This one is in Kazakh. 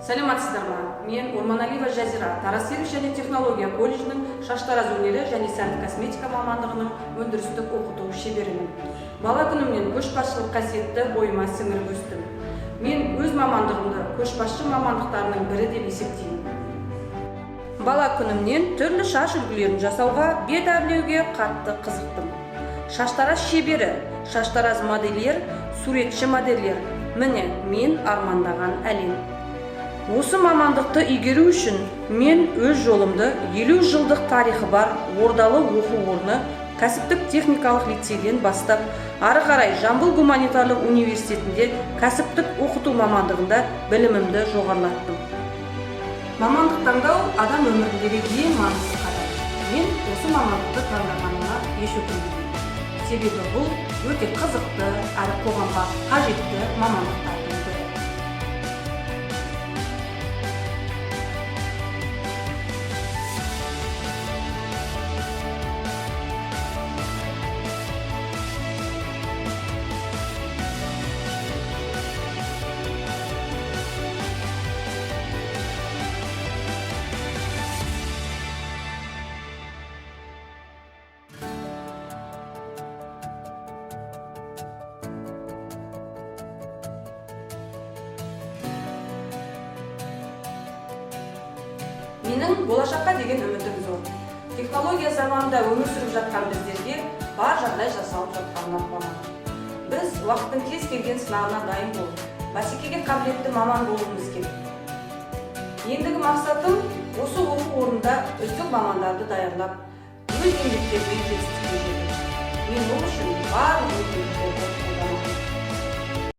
Саламатсыздарбы? Мен Орманалиева Жазира, Тараз сервис және технология колледжінің шаштараз өнері және сәндік косметика мамандығының өндірістік оқыту шеберімін. Бала күнімнен көшбасшылық қасиетті бойыма сіңіріп өстім. Мен өз мамандығымды көшбасшы мамандықтарының бірі деп есептеймін. Бала күнімнен түрлі шаш үлгілерін жасауға, бет әрлеуге қатты қызықтым. Шаштараз шебері, шаштараз модельер, суретші модельер. Міне, мен армандаған әлем. Осы мамандықты игеру үшін мен өз жолымды 50 жылдық тарихы бар Ордалы оқу орны кәсіптік техникалық лицейден бастап, ары қарай Жамбыл гуманитарлық университетінде кәсіптік оқыту мамандығында білімімді жоғарылаттым. Мамандық таңдау адам өміріндегі ең маңызды қадам. Мен осы мамандықты таңдағаныма еш өкінбеймін. Себебі бұл өте қызықты әрі қоғамға қажетті мамандықтардың бірі. Менің болашаққа деген үмітім зор. Технология заманында өмір сүріп жатқан біздерге бар жағдай жасалып жатқанына қуанамын. Біз уақыттың кез келген сынағына дайын болып, бәсекеге қабілетті маман болуымыз керек. Ендігі мақсатым осы оқу орнында үздік мамандарды даярлап, өз еңбектерімен жетістікке жету. Мен ол үшін барлық